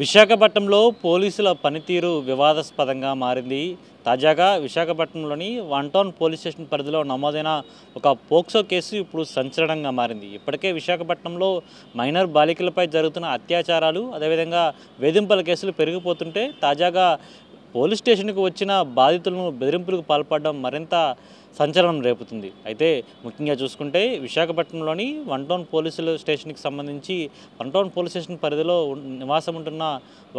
విశాఖపట్నంలో పోలీసుల పనితీరు వివాదాస్పదంగా మారింది. తాజాగా విశాఖపట్నంలోని వన్ టౌన్ పోలీస్ స్టేషన్ పరిధిలో నమోదైన ఒక పోక్సో కేసు ఇప్పుడు సంచలనంగా మారింది. ఇప్పటికే విశాఖపట్నంలో మైనర్ బాలికలపై జరుగుతున్న అత్యాచారాలు, అదేవిధంగా వేధింపుల కేసులు పెరిగిపోతుంటే తాజాగా పోలీస్ స్టేషన్కు వచ్చిన బాధితులను బెదిరింపులకు పాల్పడడం మరింత సంచలనం రేపుతుంది. అయితే ముఖ్యంగా చూసుకుంటే విశాఖపట్నంలోని వన్ టౌన్ పోలీసుల స్టేషన్కి సంబంధించి వన్ టౌన్ పోలీస్ స్టేషన్ పరిధిలో నివాసం ఉంటున్న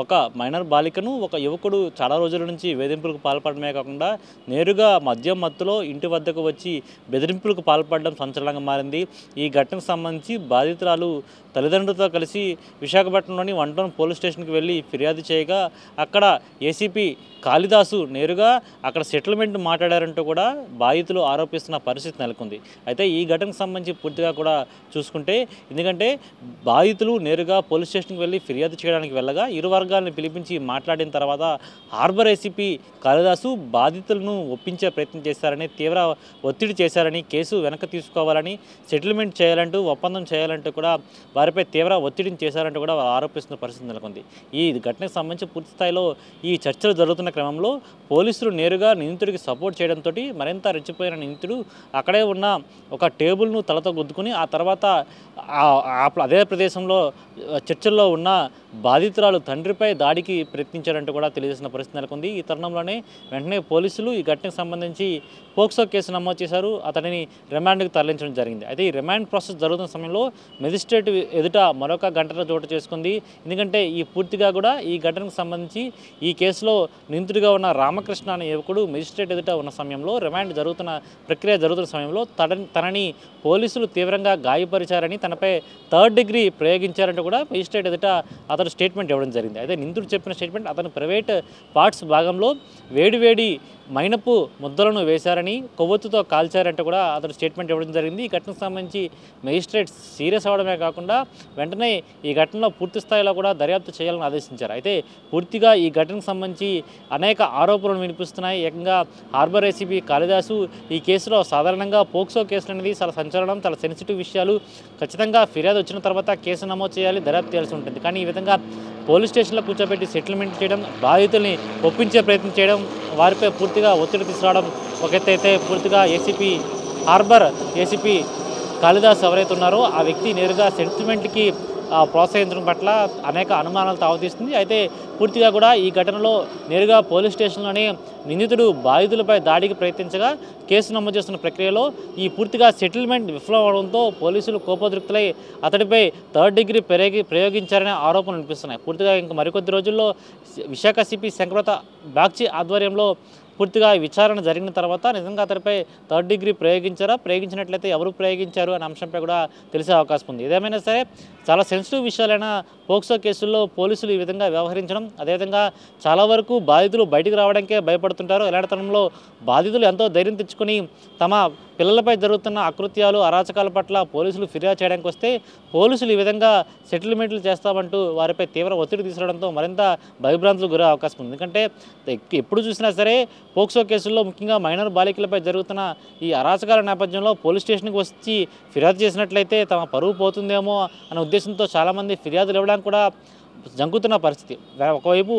ఒక మైనర్ బాలికను ఒక యువకుడు చాలా రోజుల నుంచి వేధింపులకు పాల్పడమే కాకుండా నేరుగా మద్యం మత్తులో ఇంటి వద్దకు వచ్చి బెదిరింపులకు పాల్పడడం సంచలనంగా మారింది. ఈ ఘటనకు సంబంధించి బాధితురాలు తల్లిదండ్రులతో కలిసి విశాఖపట్నంలోని వన్ టౌన్ పోలీస్ స్టేషన్కి వెళ్ళి ఫిర్యాదు చేయగా అక్కడ ఏసీపీ కాళిదాసు నేరుగా అక్కడ సెటిల్మెంట్ మాట్లాడారంటూ కూడా బాధితులు ఆరోపిస్తున్న పరిస్థితి నెలకొంది. అయితే ఈ ఘటనకు సంబంధించి పూర్తిగా కూడా చూసుకుంటే, ఎందుకంటే బాధితులు నేరుగా పోలీస్ స్టేషన్కి వెళ్ళి ఫిర్యాదు చేయడానికి వెళ్ళగా ఇరు వర్గాలను పిలిపించి మాట్లాడిన తర్వాత హార్బర్ ఏసీపీ కాళిదాసు బాధితులను ఒప్పించే ప్రయత్నం చేశారని, తీవ్ర ఒత్తిడి చేశారని, కేసు వెనక్కి తీసుకోవాలని, సెటిల్మెంట్ చేయాలంటూ ఒప్పందం చేయాలంటూ కూడా వారిపై తీవ్ర ఒత్తిడిని చేశారంటూ కూడా ఆరోపిస్తున్న పరిస్థితి నెలకొంది. ఈ ఘటనకు సంబంధించి పూర్తి స్థాయిలో ఈ చర్చలు జరుగుతున్న క్రమంలో పోలీసులు నేరుగా నిందితుడికి సపోర్ట్ చేయడంతో మరింత రెచ్చిపోయిన నిందితుడు అక్కడే ఉన్న ఒక టేబుల్ను తలతో గుద్దుకుని ఆ తర్వాత అదే ప్రదేశంలో చర్చల్లో ఉన్న బాధితురాలు తండ్రిపై దాడికి ప్రయత్నించారంటూ కూడా తెలియజేసిన పరిస్థితి నెలకొంది. ఈ తరుణంలోనే వెంటనే పోలీసులు ఈ ఘటనకు సంబంధించి పోక్సో కేసు నమోదు చేశారు. అతడిని రిమాండ్కి తరలించడం జరిగింది. అయితే ఈ రిమాండ్ ప్రాసెస్ జరుగుతున్న సమయంలో మెజిస్ట్రేట్ ఎదుట మరొక ఘటన చోటు చేసుకుంది. ఎందుకంటే ఈ పూర్తిగా కూడా ఈ ఘటనకు సంబంధించి ఈ కేసులో నిందితుడిగా ఉన్న రామకృష్ణ అనే యువకుడు మెజిస్ట్రేట్ ఎదుట ఉన్న సమయంలో రిమాండ్ జరుగుతున్న ప్రక్రియ జరుగుతున్న సమయంలో తనని పోలీసులు తీవ్రంగా గాయపరిచారని, తనపై థర్డ్ డిగ్రీ ప్రయోగించారంటూ కూడా మెజిస్ట్రేట్ ఎదుట అతను స్టేట్మెంట్ ఇవ్వడం జరిగింది. అయితే నిందితుడు చెప్పిన స్టేట్మెంట్ అతను ప్రైవేట్ పార్ట్స్ భాగంలో వేడివేడి మైనపు ముద్దలను వేశారని, కొవ్వొత్తుతో కాల్చారంటే కూడా అతను స్టేట్మెంట్ ఇవ్వడం జరిగింది. ఈ ఘటనకు సంబంధించి మెజిస్ట్రేట్ సీరియస్ అవడమే కాకుండా వెంటనే ఈ ఘటనలో పూర్తి స్థాయిలో కూడా దర్యాప్తు చేయాలని ఆదేశించారు. అయితే పూర్తిగా ఈ ఘటనకు సంబంధించి అనేక ఆరోపణలు వినిపిస్తున్నాయి. ఏకంగా హార్బర్ ఏసీపీ కాళిదాసు ఈ కేసులో సాధారణంగా పోక్సో కేసులు అనేది చాలా సంచలనం, చాలా సెన్సిటివ్ విషయాలు, ఖచ్చితంగా ఫిర్యాదు వచ్చిన తర్వాత కేసు నమోదు చేయాలి, దర్యాప్తు చేయాల్సి ఉంటుంది. కానీ ఈ విధంగా పోలీస్ స్టేషన్లో కూర్చోబెట్టి సెటిల్మెంట్ చేయడం, బాధితుల్ని ఒప్పించే ప్రయత్నం చేయడం, వారిపై పూర్తిగా ఒత్తిడి తీసుకురావడం ఒక ఎత్తు అయితే, పూర్తిగా హార్బర్ ఏసీపీ కాళిదాస్ ఎవరైతే ఉన్నారో ఆ వ్యక్తి నేరుగా సెటిల్మెంట్కి ప్రోత్సహించడం పట్ల అనేక అనుమానాలు తావతీస్తుంది. అయితే పూర్తిగా కూడా ఈ ఘటనలో నేరుగా పోలీస్ స్టేషన్లోనే నిందితుడు బాధితులపై దాడికి ప్రయత్నించగా కేసు నమోదు చేస్తున్న ప్రక్రియలో ఈ పూర్తిగా సెటిల్మెంట్ విఫలం అవడంతో పోలీసులు కోపోద్రిక్తులై అతడిపై థర్డ్ డిగ్రీ ప్రయోగించారనే ఆరోపణలు వినిపిస్తున్నాయి. పూర్తిగా ఇంకా మరికొద్ది రోజుల్లో విశాఖ సిపి శంకరత బాగ్చి ఆధ్వర్యంలో పూర్తిగా విచారణ జరిగిన తర్వాత నిజంగా అతడిపై థర్డ్ డిగ్రీ ప్రయోగించినట్లయితే ఎవరు ప్రయోగించారు అనే అంశంపై కూడా తెలిసే అవకాశం ఉంది. ఏదేమైనా సరే చాలా సెన్సిటివ్ విషయాలైన పోక్సో కేసుల్లో పోలీసులు ఈ విధంగా వ్యవహరించడం, అదేవిధంగా చాలా వరకు బాధితులు బయటికి రావడానికే భయపడుతుంటారు. ఇలాంటి తరంలో బాధితులు ఎంతో ధైర్యం తెచ్చుకొని తమ పిల్లలపై జరుగుతున్న అకృత్యాలు, అరాచకాల పట్ల పోలీసులు ఫిర్యాదు చేయడానికి వస్తే పోలీసులు ఈ విధంగా సెటిల్మెంట్లు చేస్తామంటూ వారిపై తీవ్ర ఒత్తిడి తీసుకురావడంతో మరింత భయభ్రాంతులకు గురే అవకాశం ఉంది. ఎందుకంటే ఎప్పుడు చూసినా సరే పోక్సో కేసుల్లో ముఖ్యంగా మైనర్ బాలికలపై జరుగుతున్న ఈ అరాచకాల నేపథ్యంలో పోలీస్ స్టేషన్కి వచ్చి ఫిర్యాదు చేసినట్లయితే తమ పరువు పోతుందేమో అనే ఉద్దేశంతో చాలామంది ఫిర్యాదులు ఇవ్వడానికి కూడా జంకుతున్న పరిస్థితి, ఒకవైపు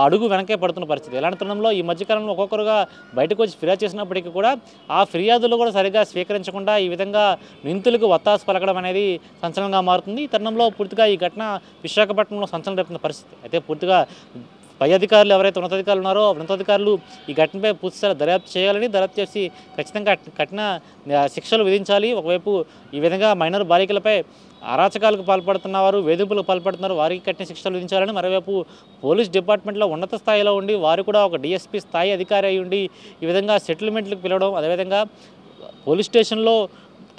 అడుగు వెనకే పడుతున్న పరిస్థితి. ఇలాంటి తరుణంలో ఈ మధ్యకాలంలో ఒక్కొక్కరుగా బయటకు వచ్చి ఫిర్యాదు చేసినప్పటికీ కూడా ఆ ఫిర్యాదులు కూడా సరిగ్గా స్వీకరించకుండా ఈ విధంగా నిందితులకు వత్తాసు పలకడం అనేది సంచలనంగా మారుతుంది. ఈ తరుణంలో పూర్తిగా ఈ ఘటన విశాఖపట్నంలో సంచలనం రేపుతున్న పరిస్థితి. అయితే పూర్తిగా పై అధికారులు ఎవరైతే ఉన్నతాధికారులు ఉన్నారో ఉన్నతాధికారులు ఈ ఘటనపై పూర్తిస్థాయి దర్యాప్తు చేయాలని, దర్యాప్తు చేసి ఖచ్చితంగా కఠిన శిక్షలు విధించాలి. ఒకవైపు ఈ విధంగా మైనర్ బాలికలపై అరాచకాలకు పాల్పడుతున్న వారు, వేధింపులకు పాల్పడుతున్నారు, వారికి కఠిన శిక్షలు విధించాలని, మరోవైపు పోలీస్ డిపార్ట్మెంట్లో ఉన్నత స్థాయిలో ఉండి వారు కూడా ఒక డిఎస్పీ స్థాయి అధికారి అయి ఉండి ఈ విధంగా సెటిల్మెంట్లకు పిలవడం, అదేవిధంగా పోలీస్ స్టేషన్లో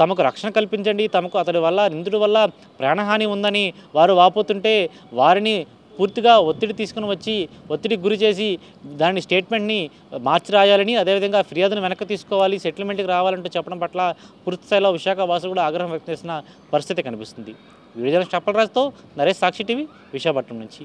తమకు రక్షణ కల్పించండి, అతడి వల్ల నిందితుడి వల్ల ప్రాణహాని ఉందని వారు వాపోతుంటే వారిని పూర్తిగా ఒత్తిడి తీసుకుని వచ్చి ఒత్తిడికి గురి చేసి దాని స్టేట్మెంట్ని మార్చి రాయాలని, అదేవిధంగా ఫిర్యాదును వెనక్కి తీసుకోవాలి, సెటిల్మెంట్కి రావాలంటూ చెప్పడం పట్ల పూర్తి స్థాయిలో విశాఖ వాసులు కూడా ఆగ్రహం వ్యక్తం చేసిన పరిస్థితి కనిపిస్తుంది. వీడియో జర్నలిస్ట్ అప్పలరాజుతో నరేష్, సాక్షి టీవీ, విశాఖపట్నం నుంచి.